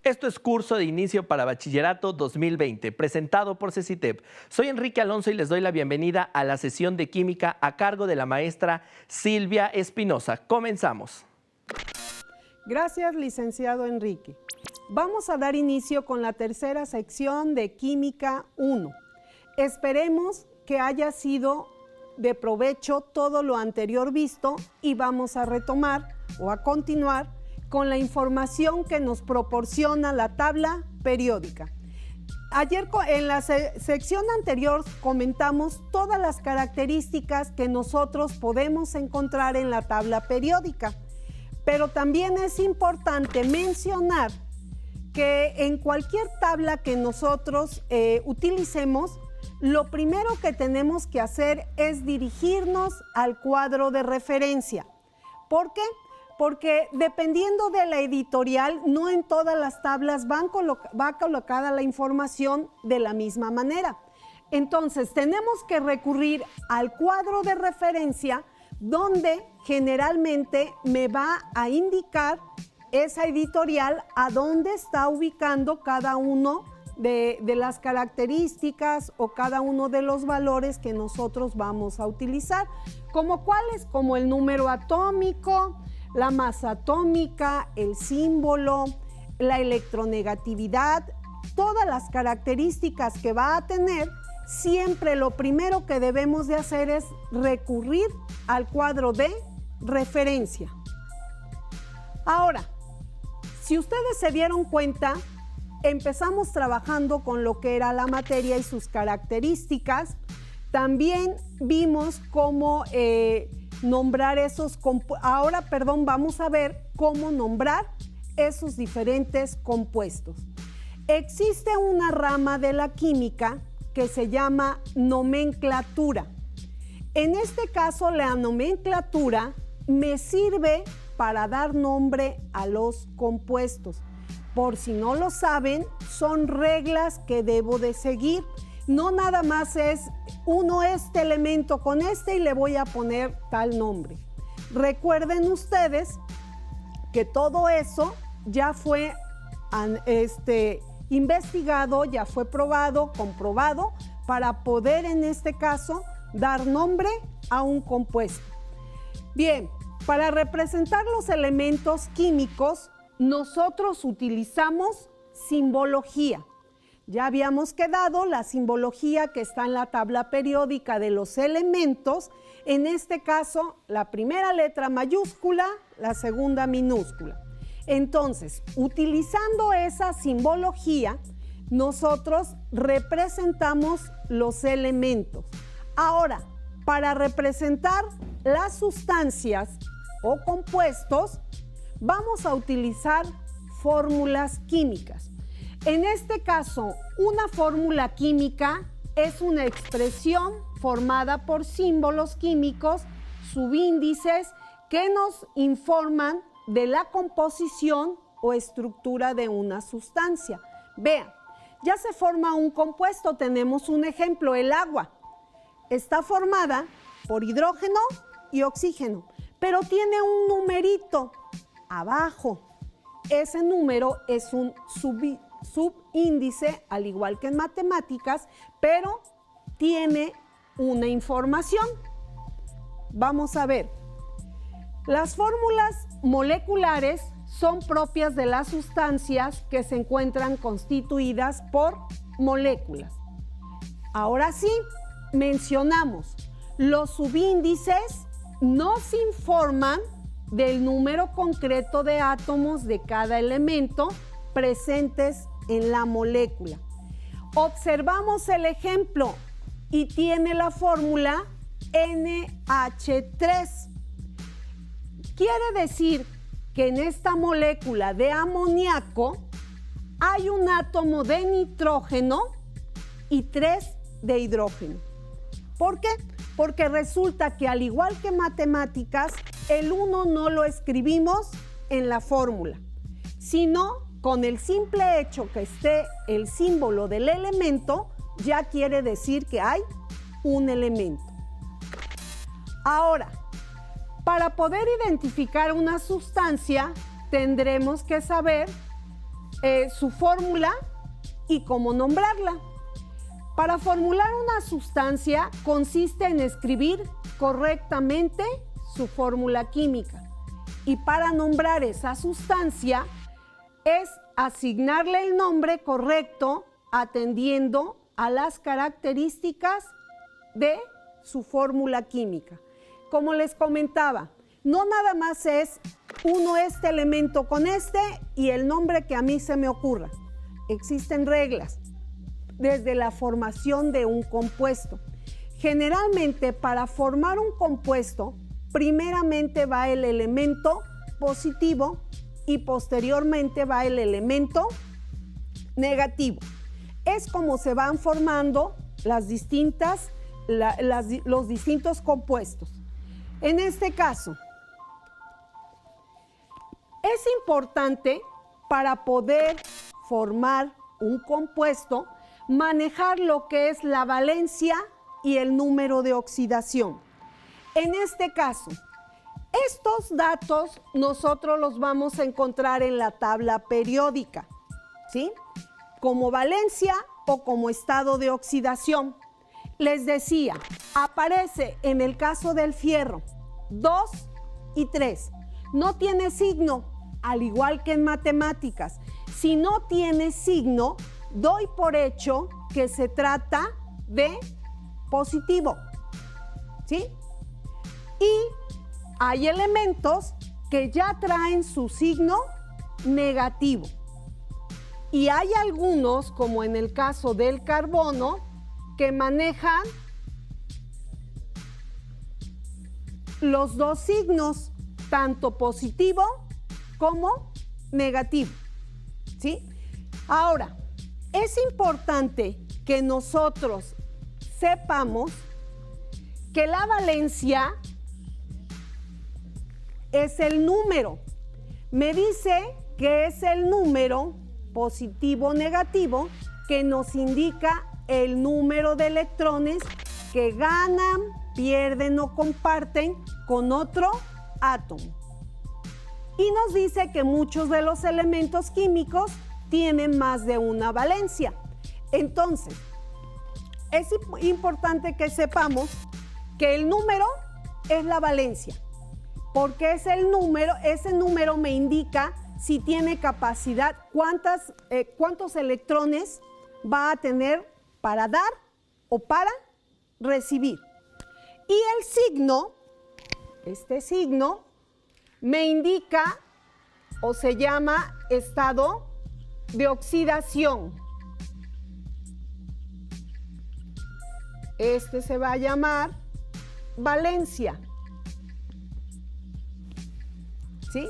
Esto es Curso de Inicio para Bachillerato 2020, presentado por CECITEP. Soy Enrique Alonso y les doy la bienvenida a la sesión de Química a cargo de la maestra Silvia Espinosa. Comenzamos. Gracias, licenciado Enrique. Vamos a dar inicio con la tercera sección de Química 1. Esperemos que haya sido de provecho todo lo anterior visto y vamos a retomar o a continuar con la información que nos proporciona la tabla periódica. Ayer en la sección anterior comentamos todas las características que nosotros podemos encontrar en la tabla periódica, pero también es importante mencionar que en cualquier tabla que nosotros utilicemos, lo primero que tenemos que hacer es dirigirnos al cuadro de referencia. ¿Por qué? Porque dependiendo de la editorial, no en todas las tablas va colocada la información de la misma manera. Entonces, tenemos que recurrir al cuadro de referencia, donde generalmente me va a indicar esa editorial a dónde está ubicando cada uno de las características o cada uno de los valores que nosotros vamos a utilizar. ¿Como cuáles? Como el número atómico, la masa atómica, el símbolo, la electronegatividad, todas las características que va a tener. Siempre lo primero que debemos de hacer es recurrir al cuadro de referencia. Ahora, si ustedes se dieron cuenta, empezamos trabajando con lo que era la materia y sus características. También vimos cómo nombrar vamos a ver cómo nombrar esos diferentes compuestos. Existe una rama de la química que se llama nomenclatura. En este caso, la nomenclatura me sirve para dar nombre a los compuestos. Por si no lo saben, son reglas que debo de seguir. No nada más es uno este elemento con este y le voy a poner tal nombre. Recuerden ustedes que todo eso ya fue investigado, ya fue probado, comprobado, para poder en este caso dar nombre a un compuesto. Bien, para representar los elementos químicos, nosotros utilizamos simbología. Ya habíamos quedado la simbología que está en la tabla periódica de los elementos, en este caso la primera letra mayúscula, la segunda minúscula. Entonces, utilizando esa simbología, nosotros representamos los elementos. Ahora, para representar las sustancias o compuestos, vamos a utilizar fórmulas químicas. En este caso, una fórmula química es una expresión formada por símbolos químicos, subíndices, que nos informan de la composición o estructura de una sustancia. Vean, ya se forma un compuesto, tenemos un ejemplo, el agua. Está formada por hidrógeno y oxígeno, pero tiene un numerito abajo. Ese número es un subíndice, al igual que en matemáticas, pero tiene una información. Vamos a ver. Las fórmulas moleculares son propias de las sustancias que se encuentran constituidas por moléculas. Ahora sí, mencionamos, los subíndices nos informan del número concreto de átomos de cada elemento presentes en la molécula. Observamos el ejemplo y tiene la fórmula NH3. Quiere decir que en esta molécula de amoníaco hay un átomo de nitrógeno y 3 de hidrógeno. ¿Por qué? Porque resulta que al igual que matemáticas, el 1 no lo escribimos en la fórmula, sino con el simple hecho que esté el símbolo del elemento, ya quiere decir que hay un elemento. Ahora, para poder identificar una sustancia, tendremos que saber su fórmula y cómo nombrarla. Para formular una sustancia consiste en escribir correctamente su fórmula química. Y para nombrar esa sustancia es asignarle el nombre correcto atendiendo a las características de su fórmula química. Como les comentaba, no nada más es uno este elemento con este y el nombre que a mí se me ocurra. Existen reglas desde la formación de un compuesto. Generalmente, para formar un compuesto, primeramente va el elemento positivo y posteriormente va el elemento negativo. Es como se van formando los distintos compuestos. En este caso, es importante para poder formar un compuesto manejar lo que es la valencia y el número de oxidación. En este caso, estos datos nosotros los vamos a encontrar en la tabla periódica, ¿sí? Como valencia o como estado de oxidación. Les decía, aparece en el caso del fierro 2 y 3. No tiene signo, al igual que en matemáticas. Si no tiene signo, doy por hecho que se trata de positivo, ¿sí? Y hay elementos que ya traen su signo negativo. Y hay algunos, como en el caso del carbono, que manejan los dos signos, tanto positivo como negativo, ¿sí? Ahora, es importante que nosotros sepamos que la valencia es el número. Me dice que es el número positivo o negativo que nos indica el número de electrones que ganan, pierden o comparten con otro átomo. Y nos dice que muchos de los elementos químicos tienen más de una valencia. Entonces, es importante que sepamos que el número es la valencia, porque es el número, ese número me indica si tiene capacidad, cuántos electrones va a tener para dar o para recibir. Y el signo, este signo, me indica o se llama estado de oxidación. Este se va a llamar valencia, ¿sí?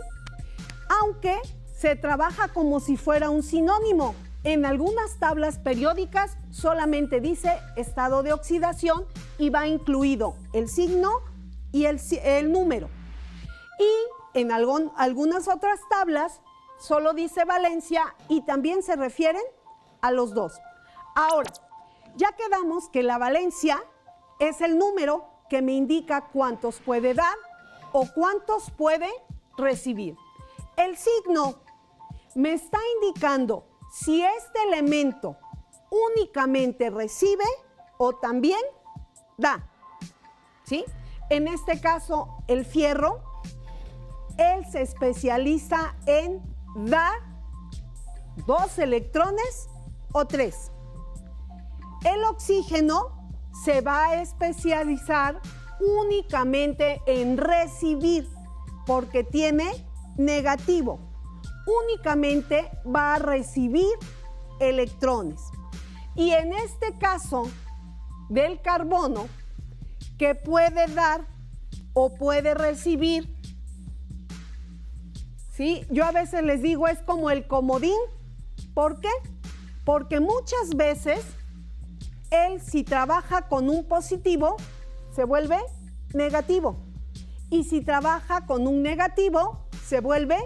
Aunque se trabaja como si fuera un sinónimo. En algunas tablas periódicas solamente dice estado de oxidación y va incluido el signo y el número. Y en algunas otras tablas solo dice valencia y también se refieren a los dos. Ahora, ya quedamos que la valencia es el número que me indica cuántos puede dar o cuántos puede recibir. El signo me está indicando si este elemento únicamente recibe o también da, ¿sí? En este caso, el fierro, él se especializa en dar 2 electrones o 3. El oxígeno se va a especializar únicamente en recibir, porque tiene negativo. Únicamente va a recibir electrones. Y en este caso del carbono, que puede dar o puede recibir, ¿sí? Yo a veces les digo, es como el comodín. ¿Por qué? Porque muchas veces él, si trabaja con un positivo, se vuelve negativo. Y si trabaja con un negativo, se vuelve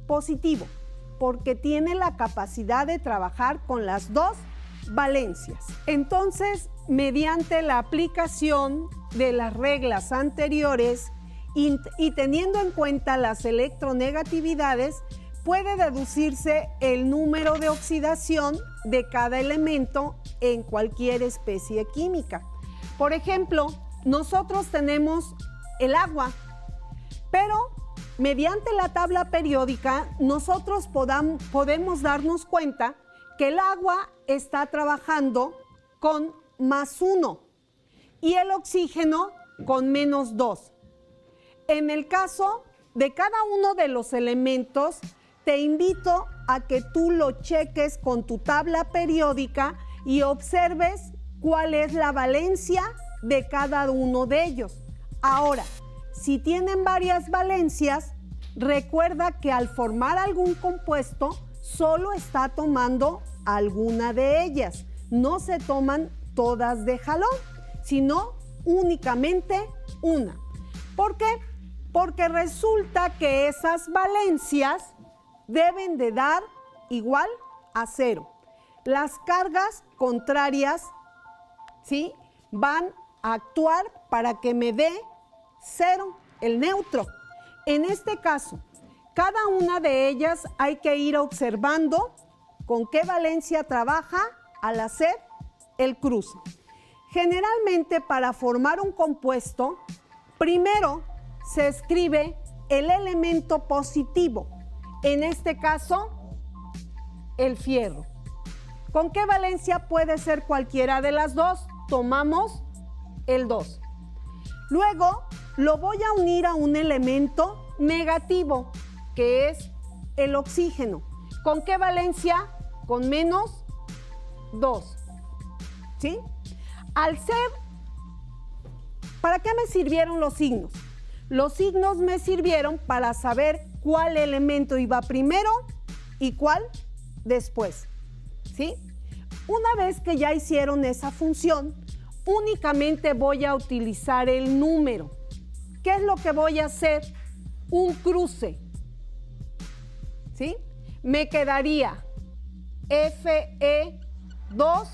positivo, porque tiene la capacidad de trabajar con las dos valencias. Entonces, mediante la aplicación de las reglas anteriores y teniendo en cuenta las electronegatividades, puede deducirse el número de oxidación de cada elemento en cualquier especie química. Por ejemplo, nosotros tenemos el agua, pero mediante la tabla periódica nosotros podemos darnos cuenta que el agua está trabajando con +1 y el oxígeno con -2. En el caso de cada uno de los elementos, te invito a que tú lo cheques con tu tabla periódica y observes cuál es la valencia de cada uno de ellos. Ahora, si tienen varias valencias, recuerda que al formar algún compuesto, solo está tomando alguna de ellas. No se toman todas de jalón, sino únicamente una. ¿Por qué? Porque resulta que esas valencias deben de dar igual a 0. Las cargas contrarias, ¿sí?, van a actuar para que me dé 0, el neutro. En este caso, cada una de ellas hay que ir observando con qué valencia trabaja al hacer el cruce. Generalmente, para formar un compuesto, primero se escribe el elemento positivo, en este caso, el fierro. ¿Con qué valencia puede ser cualquiera de las dos? Tomamos el 2. Luego, lo voy a unir a un elemento negativo, que es el oxígeno. ¿Con qué valencia? Con -2. ¿Sí? ¿Para qué me sirvieron los signos? Los signos me sirvieron para saber cuál elemento iba primero y cuál después, ¿sí? Una vez que ya hicieron esa función, únicamente voy a utilizar el número. ¿Qué es lo que voy a hacer? Un cruce, ¿sí? Me quedaría Fe2O,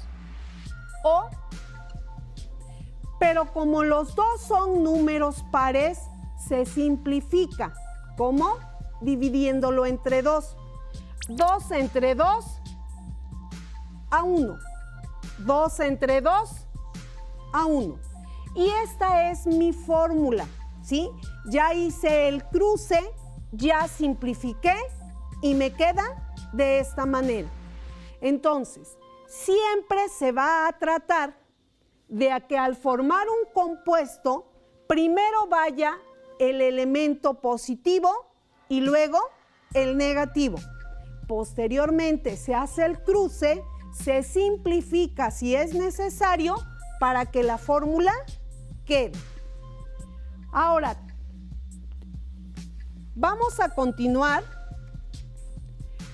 pero como los dos son números pares, se simplifica. ¿Cómo? Dividiéndolo entre 2. 2 entre 2 a 1. 2 entre 2 a 1. Y esta es mi fórmula, ¿sí? Ya hice el cruce, ya simplifiqué y me queda de esta manera. Entonces, siempre se va a tratar de que al formar un compuesto, primero vaya el elemento positivo y luego el negativo. Posteriormente se hace el cruce, se simplifica si es necesario para que la fórmula quede. Ahora, vamos a continuar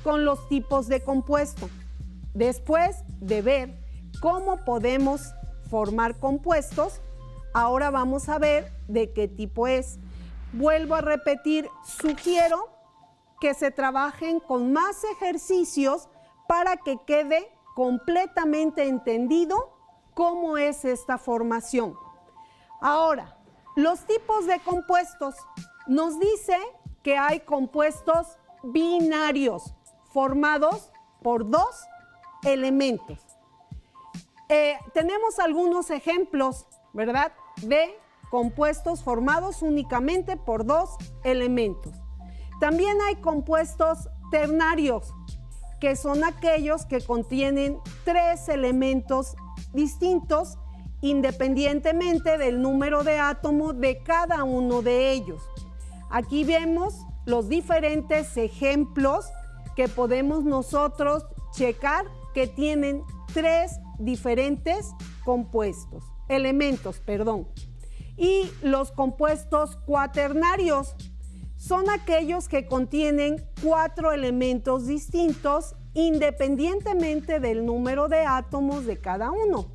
con los tipos de compuesto. Después de ver cómo podemos formar compuestos, ahora vamos a ver de qué tipo es. Vuelvo a repetir, sugiero que se trabajen con más ejercicios para que quede completamente entendido cómo es esta formación. Ahora, los tipos de compuestos. Nos dice que hay compuestos binarios formados por dos elementos. Tenemos algunos ejemplos, ¿verdad?, de compuestos formados únicamente por dos elementos. También hay compuestos ternarios, que son aquellos que contienen tres elementos distintos independientemente del número de átomos de cada uno de ellos. Aquí vemos los diferentes ejemplos que podemos nosotros checar que tienen tres diferentes elementos. Y los compuestos cuaternarios son aquellos que contienen cuatro elementos distintos independientemente del número de átomos de cada uno.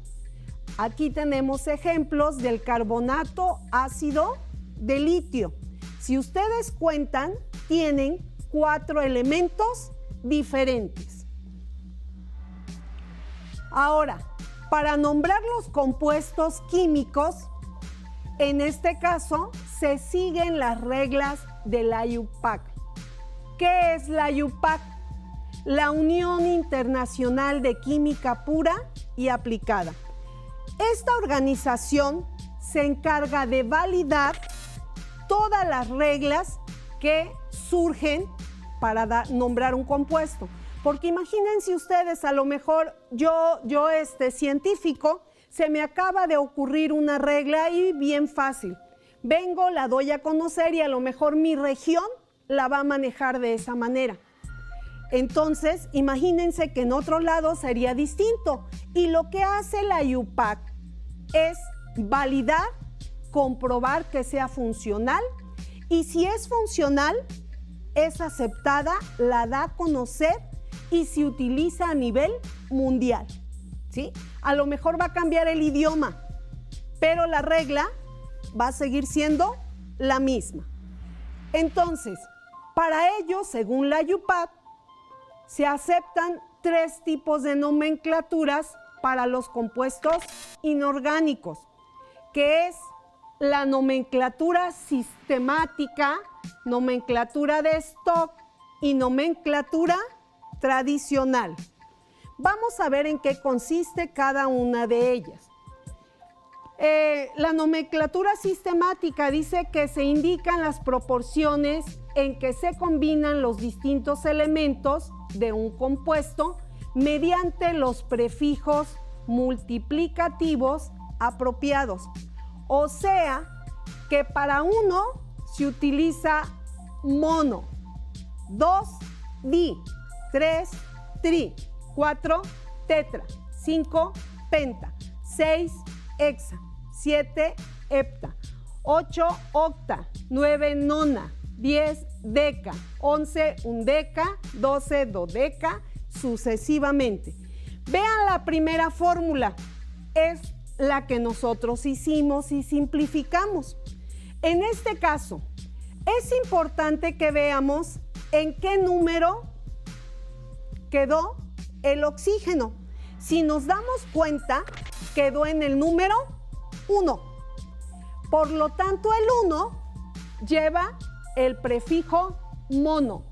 Aquí tenemos ejemplos del carbonato ácido de litio. Si ustedes cuentan, tienen cuatro elementos diferentes. Ahora, para nombrar los compuestos químicos, en este caso, se siguen las reglas de la IUPAC. ¿Qué es la UPAC? La Unión Internacional de Química Pura y Aplicada. Esta organización se encarga de validar todas las reglas que surgen para nombrar un compuesto. Porque imagínense ustedes, a lo mejor yo científico, se me acaba de ocurrir una regla y bien fácil. Vengo, la doy a conocer y a lo mejor mi región la va a manejar de esa manera. Entonces, imagínense que en otro lado sería distinto. Y lo que hace la UPAC es validar, comprobar que sea funcional, y si es funcional, es aceptada, la da a conocer y se utiliza a nivel mundial, ¿sí? A lo mejor va a cambiar el idioma, pero la regla va a seguir siendo la misma. Entonces, para ello, según la UPAC, se aceptan 3 tipos de nomenclaturas para los compuestos inorgánicos, que es la nomenclatura sistemática, nomenclatura de stock y nomenclatura tradicional. Vamos a ver en qué consiste cada una de ellas. La nomenclatura sistemática dice que se indican las proporciones en que se combinan los distintos elementos de un compuesto mediante los prefijos multiplicativos apropiados. O sea, que para uno se utiliza mono, 2 di, 3 tri, 4 tetra, 5 penta, 6 hexa, 7 hepta, 8 octa, 9 nona, 10 deca, 11 undeca, 12 dodeca, sucesivamente. Vean la primera fórmula, es la que nosotros hicimos y simplificamos. En este caso, es importante que veamos en qué número quedó el oxígeno. Si nos damos cuenta, quedó en el número 1. Por lo tanto, el 1 lleva el prefijo mono,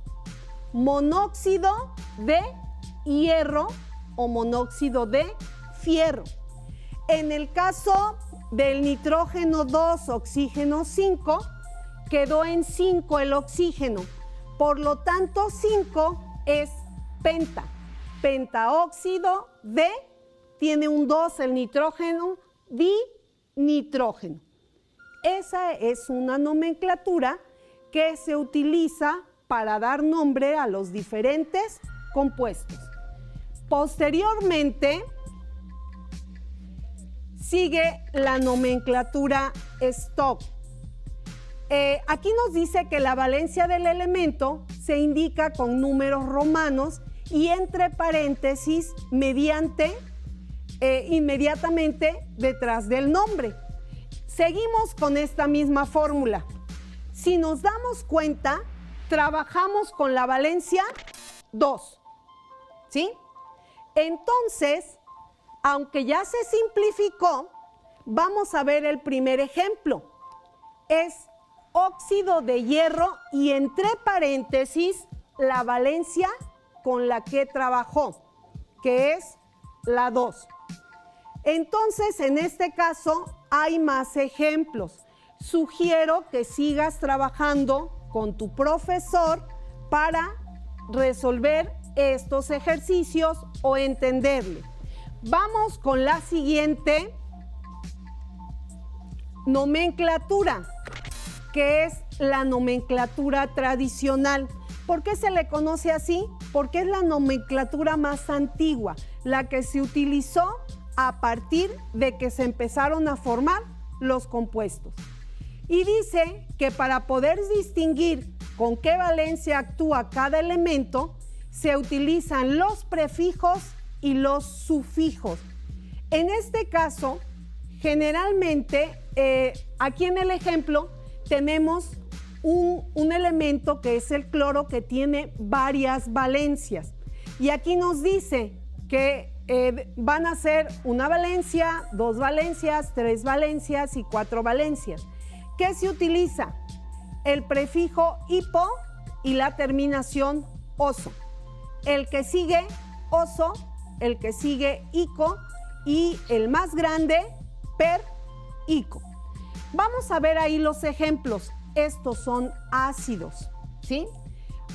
monóxido de hierro o monóxido de fierro. En el caso del nitrógeno 2, oxígeno 5, quedó en 5 el oxígeno. Por lo tanto, 5 es penta. Pentaóxido de, tiene un 2 el nitrógeno, dinitrógeno. Esa es una nomenclatura que se utiliza para dar nombre a los diferentes compuestos. Posteriormente, sigue la nomenclatura stock. Aquí nos dice que la valencia del elemento se indica con números romanos y entre paréntesis inmediatamente detrás del nombre. Seguimos con esta misma fórmula. Si nos damos cuenta, trabajamos con la valencia 2, ¿sí? Entonces, aunque ya se simplificó, vamos a ver el primer ejemplo. Es óxido de hierro y entre paréntesis la valencia con la que trabajó, que es la 2. Entonces, en este caso, hay más ejemplos. Sugiero que sigas trabajando con tu profesor para resolver estos ejercicios o entenderle. Vamos con la siguiente nomenclatura, que es la nomenclatura tradicional. ¿Por qué se le conoce así? Porque es la nomenclatura más antigua, la que se utilizó a partir de que se empezaron a formar los compuestos. Y dice que para poder distinguir con qué valencia actúa cada elemento, se utilizan los prefijos y los sufijos. En este caso, generalmente, aquí en el ejemplo, tenemos un elemento que es el cloro que tiene varias valencias. Y aquí nos dice que van a ser una valencia, 2 valencias, 3 valencias y 4 valencias. ¿Qué se utiliza? El prefijo hipo y la terminación oso. El que sigue oso, el que sigue ico y el más grande per ico. Vamos a ver ahí los ejemplos. Estos son ácidos, ¿sí?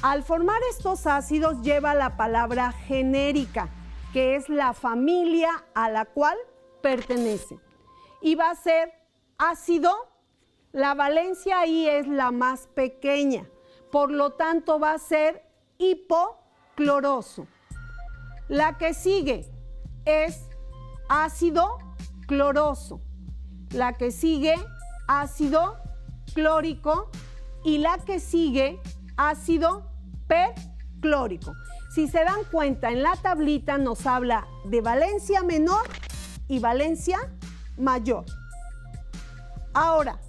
Al formar estos ácidos lleva la palabra genérica, que es la familia a la cual pertenece. Y va a ser ácido, la valencia ahí es la más pequeña, por lo tanto va a ser hipocloroso. La que sigue es ácido cloroso, la que sigue ácido clórico y la que sigue ácido perclórico. Si se dan cuenta, en la tablita nos habla de valencia menor y valencia mayor. Ahora,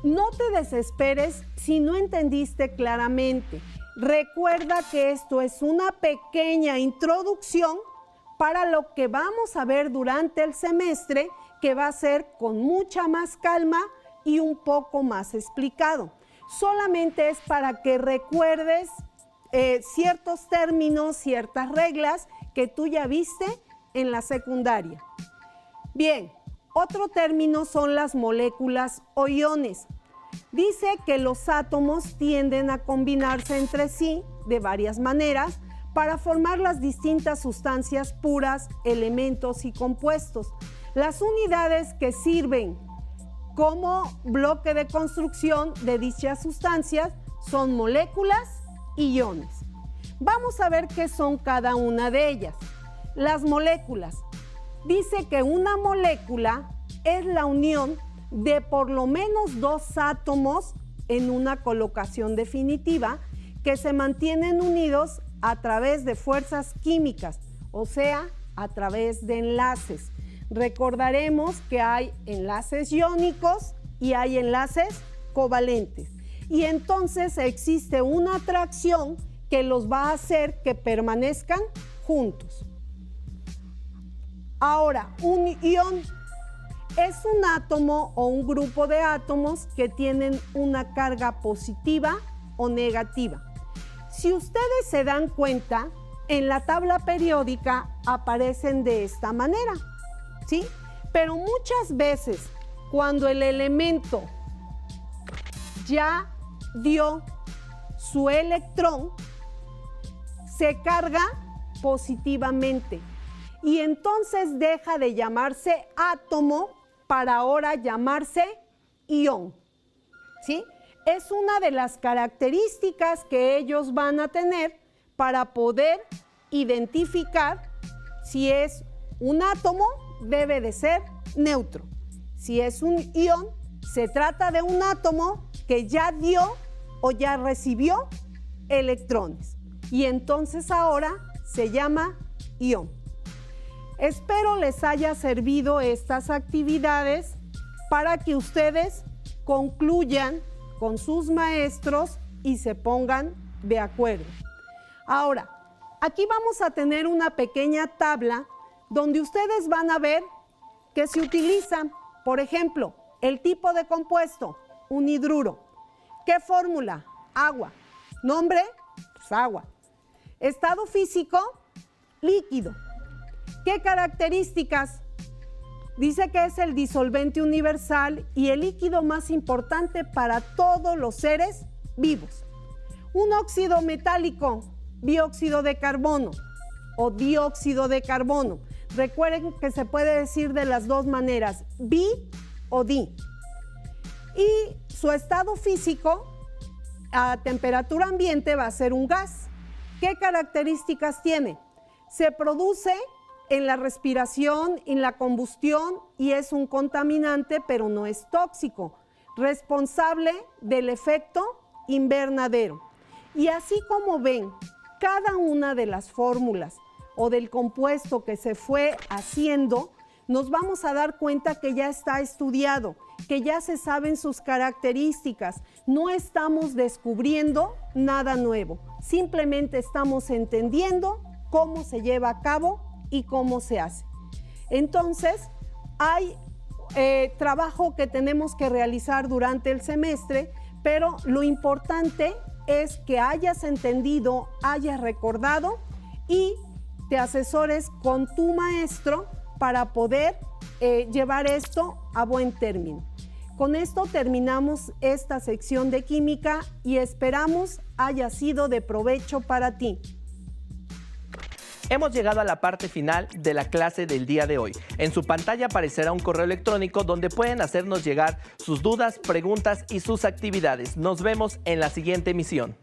no te desesperes si no entendiste claramente. Recuerda que esto es una pequeña introducción para lo que vamos a ver durante el semestre, que va a ser con mucha más calma y un poco más explicado. Solamente es para que recuerdes ciertos términos, ciertas reglas que tú ya viste en la secundaria. Bien, otro término son las moléculas o iones. Dice que los átomos tienden a combinarse entre sí de varias maneras para formar las distintas sustancias puras, elementos y compuestos. Las unidades que sirven como bloque de construcción de dichas sustancias son moléculas y iones. Vamos a ver qué son cada una de ellas. Las moléculas. Dice que una molécula es la unión de por lo menos dos átomos en una colocación definitiva que se mantienen unidos a través de fuerzas químicas, o sea, a través de enlaces. Recordaremos que hay enlaces iónicos y hay enlaces covalentes. Y entonces existe una atracción que los va a hacer que permanezcan juntos. Ahora, un ion es un átomo o un grupo de átomos que tienen una carga positiva o negativa. Si ustedes se dan cuenta, en la tabla periódica aparecen de esta manera, ¿sí? Pero muchas veces, cuando el elemento ya dio su electrón, se carga positivamente y entonces deja de llamarse átomo para ahora llamarse ion, ¿sí? Es una de las características que ellos van a tener para poder identificar si es un átomo, debe de ser neutro. Si es un ion, se trata de un átomo que ya dio o ya recibió electrones y entonces ahora se llama ion. Espero les haya servido estas actividades para que ustedes concluyan con sus maestros y se pongan de acuerdo. Ahora, aquí vamos a tener una pequeña tabla donde ustedes van a ver que se utiliza, por ejemplo, el tipo de compuesto, un hidruro. ¿Qué fórmula? Agua. Nombre, pues agua. Estado físico, líquido. ¿Qué características? Dice que es el disolvente universal y el líquido más importante para todos los seres vivos. Un óxido metálico, dióxido de carbono o dióxido de carbono. Recuerden que se puede decir de las dos maneras, bi o di. Y su estado físico a temperatura ambiente va a ser un gas. ¿Qué características tiene? Se produce en la respiración, en la combustión y es un contaminante, pero no es tóxico, responsable del efecto invernadero. Y así como ven, cada una de las fórmulas o del compuesto que se fue haciendo, nos vamos a dar cuenta que ya está estudiado, que ya se saben sus características. No estamos descubriendo nada nuevo, simplemente estamos entendiendo cómo se lleva a cabo y cómo se hace. Entonces, hay trabajo que tenemos que realizar durante el semestre, pero lo importante es que hayas entendido, hayas recordado y te asesores con tu maestro para poder llevar esto a buen término. Con esto terminamos esta sección de química y esperamos haya sido de provecho para ti. Hemos llegado a la parte final de la clase del día de hoy. En su pantalla aparecerá un correo electrónico donde pueden hacernos llegar sus dudas, preguntas y sus actividades. Nos vemos en la siguiente emisión.